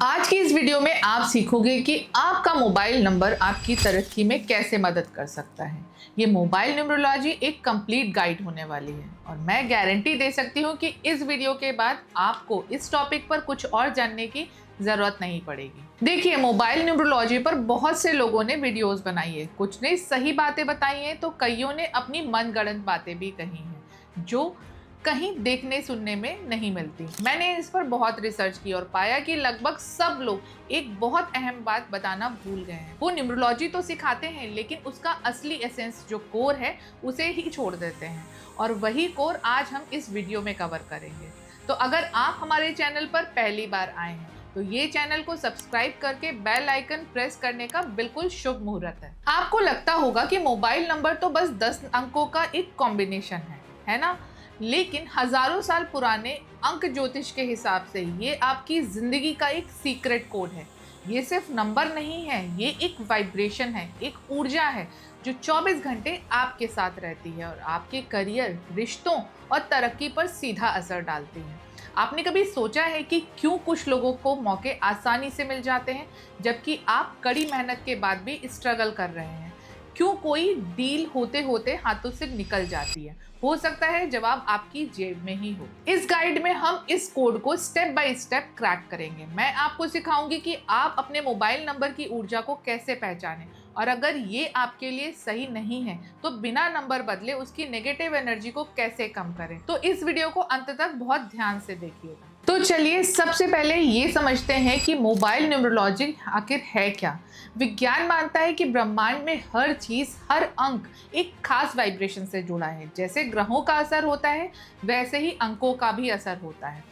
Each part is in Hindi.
आज की इस वीडियो में आप सीखोगे कि आपका मोबाइल नंबर आपकी तरक्की में कैसे मदद कर सकता है। ये मोबाइल न्यूमरोलॉजी एक कंप्लीट गाइड होने वाली है और मैं गारंटी दे सकती हूँ कि इस वीडियो के बाद आपको इस टॉपिक पर कुछ और जानने की जरूरत नहीं पड़ेगी। देखिए, मोबाइल न्यूमरोलॉजी पर बहुत से लोगों ने वीडियोस बनाई है, कुछ ने सही बातें बताई हैं तो कईयों ने अपनी मनगढ़ंत बातें भी कही हैं जो कहीं देखने सुनने में नहीं मिलती। मैंने इस पर बहुत रिसर्च की और पाया कि लगभग सब लोग एक बहुत अहम बात बताना भूल गए हैं। वो न्यूमरोलॉजी तो सिखाते हैं लेकिन उसका असली एसेंस जो कोर है उसे ही छोड़ देते हैं और वही कोर आज हम इस वीडियो में कवर करेंगे। तो अगर आप हमारे चैनल पर पहली बार आए हैं तो ये चैनल को सब्सक्राइब करके बेल आइकन प्रेस करने का बिल्कुल शुभ मुहूर्त है। आपको लगता होगा कि मोबाइल नंबर तो बस 10 अंकों का एक कॉम्बिनेशन है ना? लेकिन हजारों साल पुराने अंक ज्योतिष के हिसाब से ये आपकी जिंदगी का एक सीक्रेट कोड है। ये सिर्फ नंबर नहीं है, ये एक वाइब्रेशन है, एक ऊर्जा है जो 24 घंटे आपके साथ रहती है और आपके करियर, रिश्तों और तरक्की पर सीधा असर डालती है। आपने कभी सोचा है कि क्यों कुछ लोगों को मौके आसानी से मिल जाते हैं जबकि आप कड़ी मेहनत के बाद भी स्ट्रगल कर रहे हैं? क्यों कोई डील होते होते हाथों से निकल जाती है? हो सकता है जवाब आपकी जेब में ही हो। इस गाइड में हम इस कोड को स्टेप बाय स्टेप क्रैक करेंगे। मैं आपको सिखाऊंगी कि आप अपने मोबाइल नंबर की ऊर्जा को कैसे पहचानें और अगर ये आपके लिए सही नहीं है तो बिना नंबर बदले उसकी नेगेटिव एनर्जी को कैसे कम करें। तो इस वीडियो को अंत तक बहुत ध्यान से देखिएगा। तो चलिए सबसे पहले ये समझते हैं कि मोबाइल न्यूमरोलॉजी आखिर है क्या। विज्ञान मानता है कि ब्रह्मांड में हर चीज, हर अंक एक खास वाइब्रेशन से जुड़ा है। जैसे ग्रहों का असर होता है वैसे ही अंकों का भी असर होता है।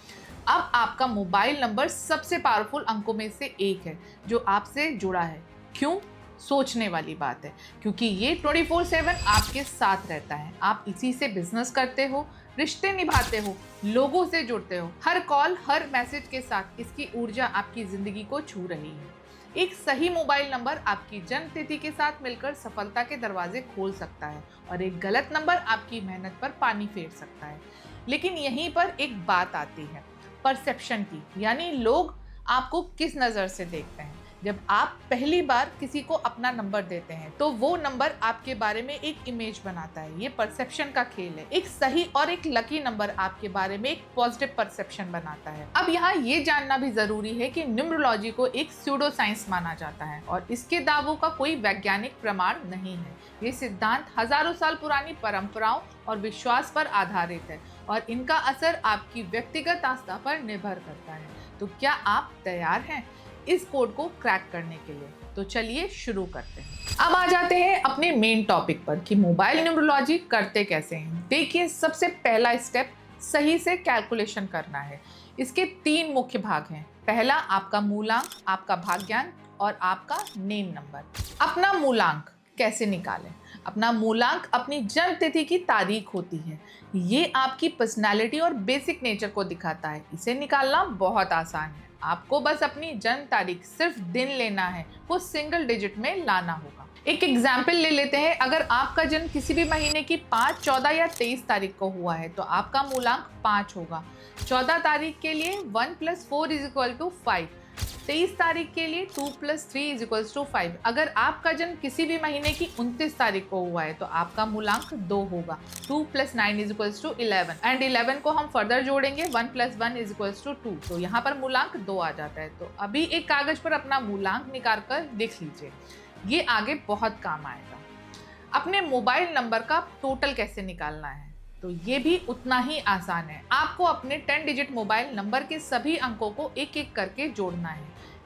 अब आपका मोबाइल नंबर सबसे पावरफुल अंकों में से एक है जो आपसे जुड़ा है। क्यों? सोचने वाली बात है, क्योंकि ये 24/7 आपके साथ रहता है। आप इसी से बिजनेस करते हो, रिश्ते निभाते हो, लोगों से जुड़ते हो। हर कॉल, हर मैसेज के साथ इसकी ऊर्जा आपकी जिंदगी को छू रही है। एक सही मोबाइल नंबर आपकी जन्म तिथि के साथ मिलकर सफलता के दरवाजे खोल सकता है और एक गलत नंबर आपकी मेहनत पर पानी फेर सकता है। लेकिन यहीं पर एक बात आती है परसेप्शन की, यानी लोग आपको किस नज़र से देखते हैं। जब आप पहली बार किसी को अपना नंबर देते हैं तो वो नंबर आपके बारे में एक इमेज बनाता है। ये परसेप्शन का खेल है। एक सही और एक लकी नंबर आपके बारे में एक पॉजिटिव परसेप्शन बनाता है। अब यहाँ ये जानना भी जरूरी है कि न्यूमरोलॉजी को एक स्यूडो साइंस माना जाता है और इसके दावों का कोई वैज्ञानिक प्रमाण नहीं है। ये सिद्धांत हजारों साल पुरानी परंपराओं और विश्वास पर आधारित है और इनका असर आपकी व्यक्तिगत आस्था पर निर्भर करता है। तो क्या आप तैयार हैं इस कोड को क्रैक करने के लिए? तो चलिए शुरू करते हैं। अब आ जाते हैं अपने मेन टॉपिक पर कि मोबाइल न्यूमरोलॉजी करते कैसे हैं। देखिए, सबसे पहला स्टेप सही से कैलकुलेशन करना है। इसके 3 मुख्य भाग हैं। पहला आपका मूलांक, आपका भाग्यांक और आपका नेम नंबर। अपना मूलांक कैसे निकालें? अपना मूलांक अपनी जन्म तिथि की तारीख होती है। ये आपकी पर्सनालिटी और बेसिक नेचर को दिखाता है। इसे निकालना बहुत आसान है। आपको बस अपनी जन्म तारीख, सिर्फ दिन लेना है, वो सिंगल डिजिट में लाना होगा। एक एग्जाम्पल ले लेते हैं। अगर आपका जन्म किसी भी महीने की 5, 14 या 23 तारीख को हुआ है तो आपका मूलांक 5 होगा। 14 तारीख के लिए 1 + 4 = 5। 23 तारीख के लिए 2 + 3 = 5। अगर आपका जन्म किसी भी महीने की 29 तारीख को हुआ है तो आपका मूलांक 2 होगा। 2 + 9 = 11 एंड 11 को हम फर्दर जोड़ेंगे, 1 + 1 = 2। तो यहाँ पर मूलांक 2 आ जाता है। तो अभी एक कागज पर अपना मूलांक निकाल कर लिख लीजिए, ये आगे बहुत काम आएगा। अपने मोबाइल नंबर का टोटल कैसे निकालना है? तो ये भी उतना ही आसान है। आपको अपने 10 डिजिट मोबाइल नंबर के सभी अंकों को एक एक करके जोड़ना है।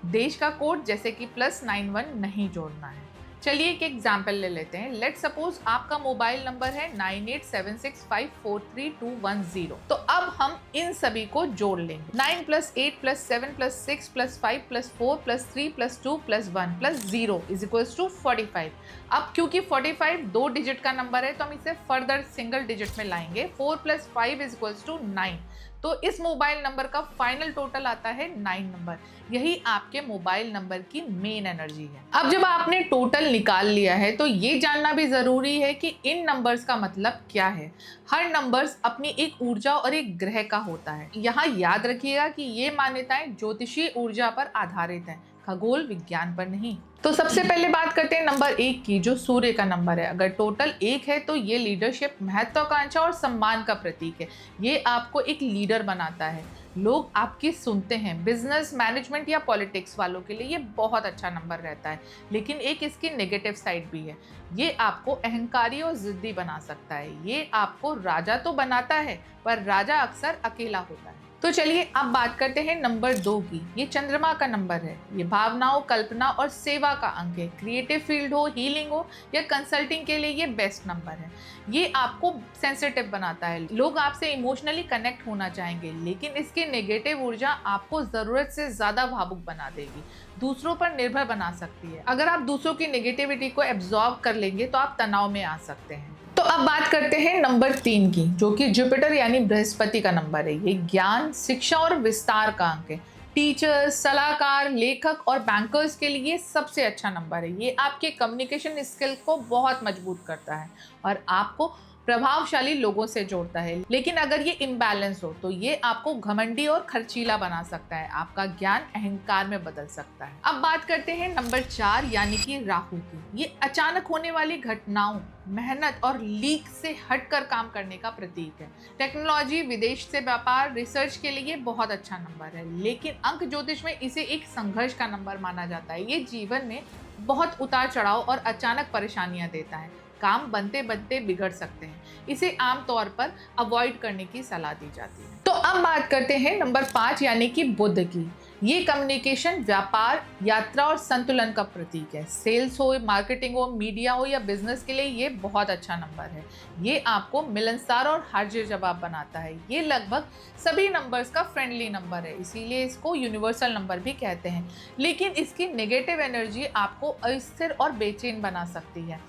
देश का कोड जैसे कि +91 नहीं जोड़ना है। चलिए एक एग्जाम्पल ले लेते हैं। लेट सपोज आपका मोबाइल नंबर है 9876543210। तो अब हम इन सभी को जोड़ लेंगे। 9 + 8 + 7 + 6 + 5 + 4 + 3 + 2 + 1 + 0 = 45। अब क्योंकि 45 2 डिजिट का नंबर है तो हम इसे फर्दर सिंगल डिजिट में लाएंगे। 4 + 5 = 9। तो इस मोबाइल नंबर का फाइनल टोटल आता है 9 नंबर। यही आपके मोबाइल नंबर की मेन एनर्जी है। अब जब आपने टोटल निकाल लिया है तो ये जानना भी जरूरी है कि इन नंबर्स का मतलब क्या है। हर नंबर्स अपनी एक ऊर्जा और एक ग्रह का होता है। यहाँ याद रखिएगा कि ये मान्यताएं ज्योतिषीय ऊर्जा पर आधारित हैं, खगोल विज्ञान पर नहीं। तो सबसे पहले बात करते हैं नंबर 1 की, जो सूर्य का नंबर है। अगर टोटल 1 है तो ये लीडरशिप, महत्वाकांक्षा और सम्मान का प्रतीक है। ये आपको एक लीडर बनाता है, लोग आपकी सुनते हैं। बिजनेस, मैनेजमेंट या पॉलिटिक्स वालों के लिए ये बहुत अच्छा नंबर रहता है। लेकिन एक इसकी नेगेटिव साइड भी है। ये आपको अहंकारी और जिद्दी बना सकता है। ये आपको राजा तो बनाता है, पर राजा अक्सर अकेला होता है। तो चलिए अब बात करते हैं नंबर 2 की। ये चंद्रमा का नंबर है। ये भावनाओं, कल्पना और सेवा का अंक है। क्रिएटिव फील्ड हो, हीलिंग हो या कंसल्टिंग के लिए ये बेस्ट नंबर है। ये आपको सेंसिटिव बनाता है, लोग आपसे इमोशनली कनेक्ट होना चाहेंगे, लेकिन इसकी नेगेटिव ऊर्जा आपको जरूरत से ज्यादा भावुक बना देगी, दूसरों पर निर्भर बना सकती है। अगर आप दूसरों की नेगेटिविटी को एब्जॉर्ब कर लेंगे तो आप तनाव में आ सकते हैं। तो अब बात करते हैं नंबर 3 की, जो कि जुपिटर यानी बृहस्पति का नंबर है। ये ज्ञान, शिक्षा और विस्तार का अंक है। टीचर्स, सलाहकार, लेखक और बैंकर्स के लिए सबसे अच्छा नंबर है। ये आपके कम्युनिकेशन स्किल को बहुत मजबूत करता है और आपको प्रभावशाली लोगों से जोड़ता है। लेकिन अगर ये इम्बैलेंस हो तो ये आपको घमंडी और खर्चीला बना सकता है। आपका ज्ञान अहंकार में बदल सकता है। अब बात करते हैं नंबर 4 यानी कि राहु की। ये अचानक होने वाली घटनाओं, मेहनत और लीक से हटकर काम करने का प्रतीक है। टेक्नोलॉजी, विदेश से व्यापार, रिसर्च के लिए बहुत अच्छा नंबर है। लेकिन अंक ज्योतिष में इसे एक संघर्ष का नंबर माना जाता है। ये जीवन में बहुत उतार चढ़ाव और अचानक परेशानियां देता है। काम बनते बनते बिगड़ सकते हैं। इसे आमतौर पर अवॉइड करने की सलाह दी जाती है। तो अब बात करते हैं नंबर 5 यानी कि बुध की। ये कम्युनिकेशन, व्यापार, यात्रा और संतुलन का प्रतीक है। सेल्स हो, मार्केटिंग हो, मीडिया हो या बिजनेस के लिए ये बहुत अच्छा नंबर है। ये आपको मिलनसार और हाजिर जवाब बनाता है। ये लगभग सभी नंबर्स का फ्रेंडली नंबर है, इसीलिए इसको यूनिवर्सल नंबर भी कहते हैं। लेकिन इसकी नेगेटिव एनर्जी आपको अस्थिर और बेचैन बना सकती है।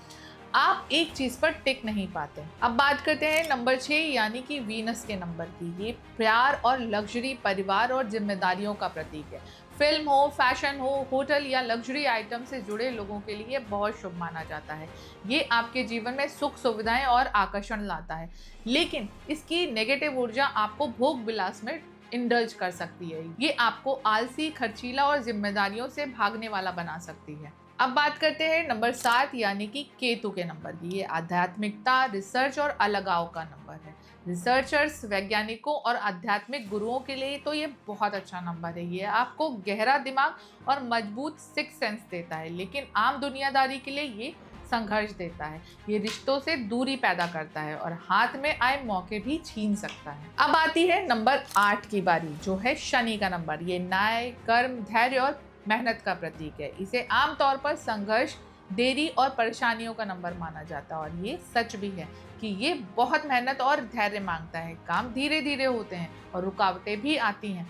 आप एक चीज पर टिक नहीं पाते। अब बात करते हैं नंबर 6 यानी कि वीनस के नंबर की। ये प्यार और लग्जरी, परिवार और जिम्मेदारियों का प्रतीक है। फिल्म हो, फैशन हो, होटल या लग्जरी आइटम से जुड़े लोगों के लिए बहुत शुभ माना जाता है। ये आपके जीवन में सुख, सुविधाएं और आकर्षण लाता है। लेकिन इसकी नेगेटिव ऊर्जा आपको भोग विलास में इंडल्ज कर सकती है। ये आपको आलसी, खर्चीला और जिम्मेदारियों से भागने वाला बना सकती है। अब बात करते हैं नंबर 7 यानी कि केतु के नंबर की। ये आध्यात्मिकता, रिसर्च और अलगाव का नंबर है। रिसर्चर्स, वैज्ञानिकों और आध्यात्मिक गुरुओं के लिए तो ये बहुत अच्छा नंबर है। ये आपको गहरा दिमाग और मजबूत सिक्स सेंस देता है, लेकिन आम दुनियादारी के लिए ये संघर्ष देता है। ये रिश्तों से दूरी पैदा करता है और हाथ में आए मौके भी छीन सकता है। अब आती है नंबर 8 की बारी, जो है शनि का नंबर। ये न्याय, कर्म, धैर्य और मेहनत का प्रतीक है। इसे आमतौर पर संघर्ष, देरी और परेशानियों का नंबर माना जाता है और ये सच भी है कि ये बहुत मेहनत और धैर्य मांगता है। काम धीरे धीरे होते हैं और रुकावटें भी आती हैं।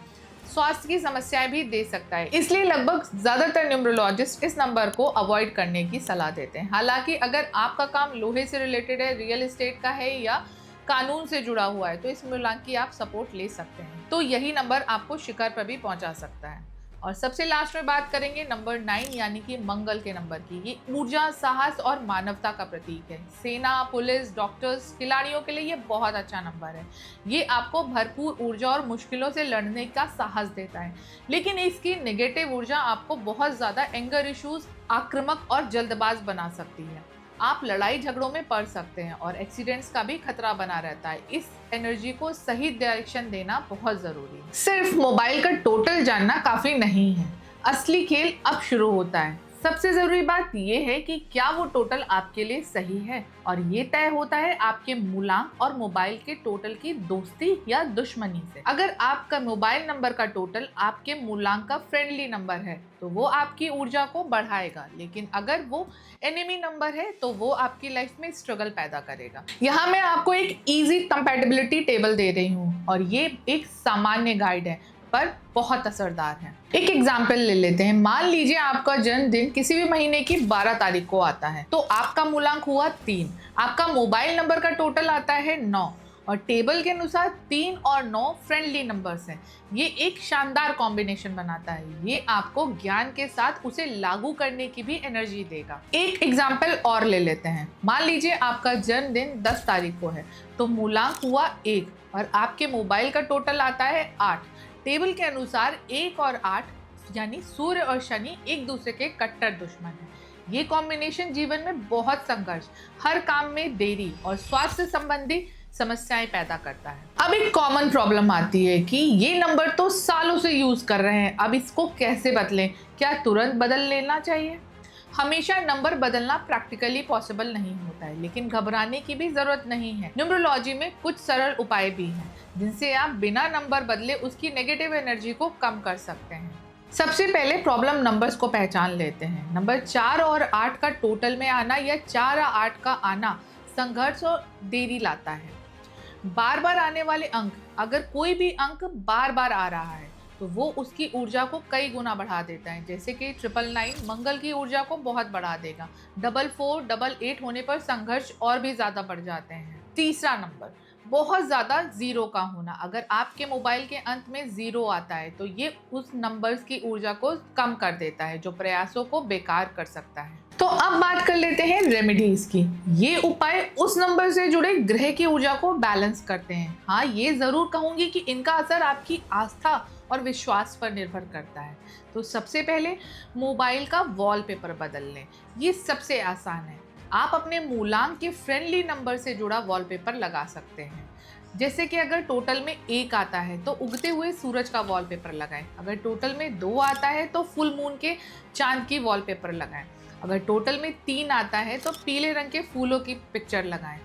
स्वास्थ्य की समस्याएं भी दे सकता है, इसलिए लगभग ज्यादातर न्यूमरोलॉजिस्ट इस नंबर को अवॉइड करने की सलाह देते हैं। हालांकि अगर आपका काम लोहे से रिलेटेड है, रियल एस्टेट का है या कानून से जुड़ा हुआ है तो इस मूलांक की आप सपोर्ट ले सकते हैं। तो यही नंबर आपको शिखर पर भी पहुंचा सकता है। और सबसे लास्ट में बात करेंगे नंबर 9 यानी कि मंगल के नंबर की। ये ऊर्जा, साहस और मानवता का प्रतीक है। सेना, पुलिस, डॉक्टर्स, खिलाड़ियों के लिए ये बहुत अच्छा नंबर है। ये आपको भरपूर ऊर्जा और मुश्किलों से लड़ने का साहस देता है। लेकिन इसकी नेगेटिव ऊर्जा आपको बहुत ज़्यादा एंगर इश्यूज, आक्रामक और जल्दबाज बना सकती है। आप लड़ाई झगड़ों में पड़ सकते हैं और एक्सीडेंट्स का भी खतरा बना रहता है। इस एनर्जी को सही डायरेक्शन देना बहुत जरूरी है। सिर्फ मोबाइल का टोटल जानना काफी नहीं है, असली खेल अब शुरू होता है। सबसे जरूरी बात यह है कि क्या वो टोटल आपके लिए सही है, और ये तय होता है आपके मूलांक और मोबाइल के टोटल की दोस्ती या दुश्मनी से। अगर आपका मोबाइल नंबर का टोटल आपके मूलांक का फ्रेंडली नंबर है तो वो आपकी ऊर्जा को बढ़ाएगा, लेकिन अगर वो एनिमी नंबर है तो वो आपकी लाइफ में स्ट्रगल पैदा करेगा। यहाँ मैं आपको एक इजी कंपैटिबिलिटी टेबल दे रही हूँ और ये एक सामान्य गाइड है पर बहुत असरदार है। एक एग्जाम्पल ले लेते हैं। मान लीजिए आपका जन्मदिन किसी भी महीने की 12 तारीख को आता है, तो आपका मूलांक हुआ 3, आपका मोबाइल नंबर का टोटल आता है 9 और टेबल के अनुसार 3 और 9 फ्रेंडली नंबर्स हैं। ये एक शानदार कॉम्बिनेशन बनाता है। ये आपको ज्ञान के साथ उसे लागू करने की भी एनर्जी देगा। एक एग्जाम्पल और ले लेते हैं। मान लीजिए आपका जन्मदिन 10 तारीख को है, तो मूलांक हुआ 1 और आपके मोबाइल का टोटल आता है 8। टेबल के अनुसार 1 और 8 यानी सूर्य और शनि एक दूसरे के कट्टर दुश्मन हैं। ये कॉम्बिनेशन जीवन में बहुत संघर्ष, हर काम में देरी और स्वास्थ्य संबंधी समस्याएं पैदा करता है। अब एक कॉमन प्रॉब्लम आती है कि ये नंबर तो सालों से यूज कर रहे हैं, अब इसको कैसे बदलें? क्या तुरंत बदल लेना चाहिए? हमेशा नंबर बदलना प्रैक्टिकली पॉसिबल नहीं होता है, लेकिन घबराने की भी जरूरत नहीं है। न्यूमरोलॉजी में कुछ सरल उपाय भी हैं जिनसे आप बिना नंबर बदले उसकी नेगेटिव एनर्जी को कम कर सकते हैं। सबसे पहले प्रॉब्लम नंबर्स को पहचान लेते हैं। नंबर 4 और 8 का टोटल में आना या 4 और 8 का आना संघर्ष और देरी लाता है। बार बार आने वाले अंक, अगर कोई भी अंक बार बार आ रहा है तो वो उसकी ऊर्जा को कई गुना बढ़ा देता है। जैसे कि 999 मंगल की ऊर्जा को बहुत बढ़ा देगा। 44, 88 होने पर संघर्ष और भी ज्यादा बढ़ जाते हैं। तीसरा नंबर, बहुत ज़्यादा ज़ीरो का होना। अगर आपके मोबाइल के अंत में ज़ीरो आता है तो ये उस नंबर्स की ऊर्जा को कम कर देता है, जो प्रयासों को बेकार कर सकता है। तो अब बात कर लेते हैं रेमेडीज की। ये उपाय उस नंबर से जुड़े ग्रह की ऊर्जा को बैलेंस करते हैं। हाँ, ये ज़रूर कहूँगी कि इनका असर आपकी आस्था और विश्वास पर निर्भर करता है। तो सबसे पहले मोबाइल का वॉलपेपर बदल लें। ये सबसे आसान है। आप अपने मूलांक के फ्रेंडली नंबर से जुड़ा वॉलपेपर लगा सकते हैं। जैसे कि अगर टोटल में 1 आता है तो उगते हुए सूरज का वॉलपेपर लगाएं। अगर टोटल में 2 आता है तो फुल मून के चांद की वॉलपेपर लगाएं। अगर टोटल में 3 आता है तो पीले रंग के फूलों की पिक्चर लगाएं।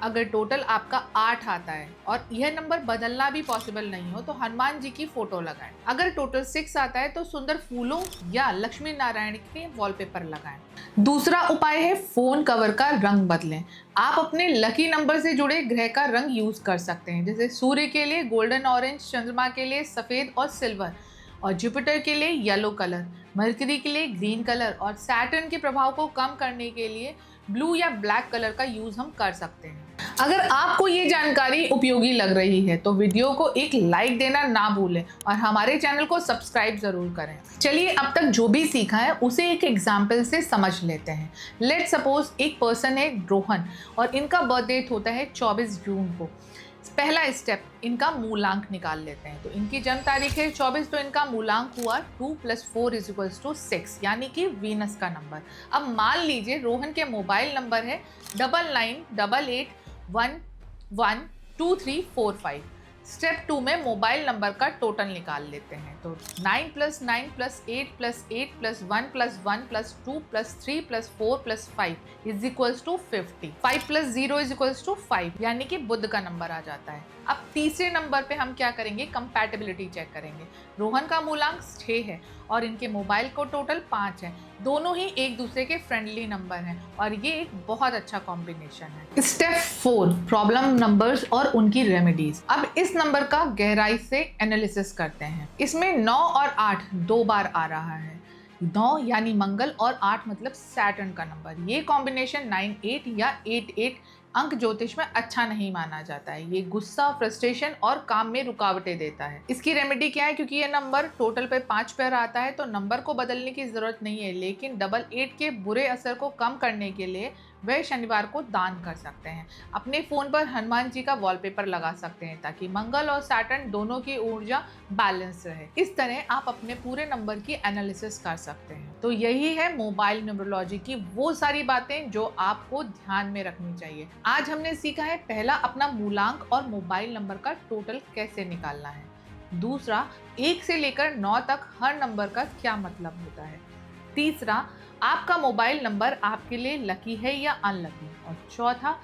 अगर टोटल आपका 8 आता है और यह नंबर बदलना भी पॉसिबल नहीं हो तो हनुमान जी की फोटो लगाएं। अगर टोटल 6 आता है तो सुंदर फूलों या लक्ष्मी नारायण के वॉलपेपर लगाएं। दूसरा उपाय है फोन कवर का रंग बदलें। आप अपने लकी नंबर से जुड़े ग्रह का रंग यूज कर सकते हैं। जैसे सूर्य के लिए गोल्डन ऑरेंज, चंद्रमा के लिए सफेद और सिल्वर, और जुपिटर के लिए येलो कलर, मरकरी के लिए ग्रीन कलर और सैटर्न के प्रभाव को कम करने के लिए ब्लू या ब्लैक कलर का यूज हम कर सकते हैं। अगर आपको ये जानकारी उपयोगी लग रही है तो वीडियो को एक लाइक देना ना भूलें और हमारे चैनल को सब्सक्राइब जरूर करें। चलिए, अब तक जो भी सीखा है उसे एक एग्जाम्पल से समझ लेते हैं। लेट्स सपोज एक पर्सन है रोहन और इनका बर्थ डेट होता है 24 जून को। पहला स्टेप, इनका मूलांक निकाल लेते हैं। तो इनकी जन्म तारीख है 24, तो इनका मूलांक हुआ 2 + 4 = 6, यानी कि वीनस का नंबर। अब मान लीजिए रोहन के मोबाइल नंबर है 9988112345। स्टेप 2 में मोबाइल नंबर का टोटल निकाल लेते हैं। तो 9 + 9 + 8 + 8 + 1 + 1 + 2 + 3 + 4 + 5 = 50। 5 + 0 = 5, यानी कि बुध का नंबर आ जाता है। अब तीसरे नंबर पे हम क्या करेंगे? कंपैटिबिलिटी चेक करेंगे। रोहन का मूलांक 6 है और इनके मोबाइल को टोटल 5 है। दोनों ही एक दूसरे के फ्रेंडली नंबर हैं और ये एक बहुत अच्छा कॉम्बिनेशन है। स्टेप 4, प्रॉब्लम नंबर्स और उनकी रेमेडीज। अब इस नंबर का गहराई से एनालिसिस करते हैं। इसमें 9 और 8 2 बार आ रहा है। 9 यानी मंगल और 8 मतलब सैटर्न का नंबर। ये कॉम्बिनेशन 98 या 88 अंक ज्योतिष में अच्छा नहीं माना जाता है। ये गुस्सा, फ्रस्ट्रेशन और काम में रुकावटें देता है। इसकी रेमेडी क्या है? क्योंकि ये नंबर टोटल पे 5 पर आता है तो नंबर को बदलने की जरूरत नहीं है, लेकिन 88 के बुरे असर को कम करने के लिए वह शनिवार को दान कर सकते हैं। अपने फोन पर हनुमान जी का वॉलपेपर लगा सकते हैं ताकि मंगल और सैटर्न दोनों की ऊर्जा बैलेंस रहे। इस तरह आप अपने पूरे नंबर की एनालिसिस कर सकते हैं। तो यही है मोबाइल न्यूमरोलॉजी की वो सारी बातें जो आपको ध्यान में रखनी चाहिए। आज हमने सीखा है, पहला, अपना मूलांक और मोबाइल नंबर का टोटल कैसे निकालना है। दूसरा, 1 से लेकर 9 तक हर नंबर का क्या मतलब होता है। तीसरा, आपका मोबाइल नंबर आपके लिए लकी है या अनलकी। और चौथा,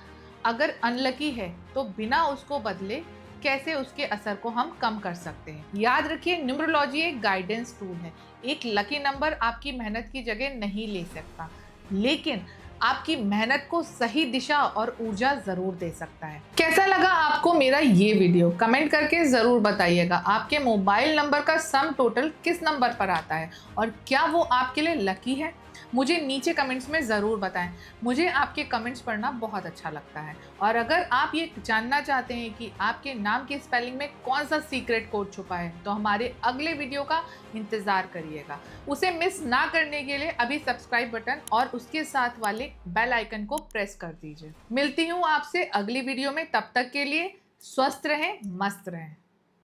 अगर अनलकी है तो बिना उसको बदले कैसे उसके असर को हम कम कर सकते हैं। याद रखिए, न्यूमरोलॉजी एक गाइडेंस टूल है। एक लकी नंबर आपकी मेहनत की जगह नहीं ले सकता, लेकिन आपकी मेहनत को सही दिशा और ऊर्जा जरूर दे सकता है। कैसा लगा आपको मेरा ये वीडियो? कमेंट करके जरूर बताइएगा। आपके मोबाइल नंबर का सम टोटल किस नंबर पर आता है और क्या वो आपके लिए लकी है? मुझे नीचे कमेंट्स में ज़रूर बताएं। मुझे आपके कमेंट्स पढ़ना बहुत अच्छा लगता है। और अगर आप ये जानना चाहते हैं कि आपके नाम की स्पेलिंग में कौन सा सीक्रेट कोड छुपा है, तो हमारे अगले वीडियो का इंतज़ार करिएगा। उसे मिस ना करने के लिए अभी सब्सक्राइब बटन और उसके साथ वाले बेल आइकन को प्रेस कर दीजिए। मिलती हूँ आपसे अगली वीडियो में, तब तक के लिए स्वस्थ रहें, मस्त रहें।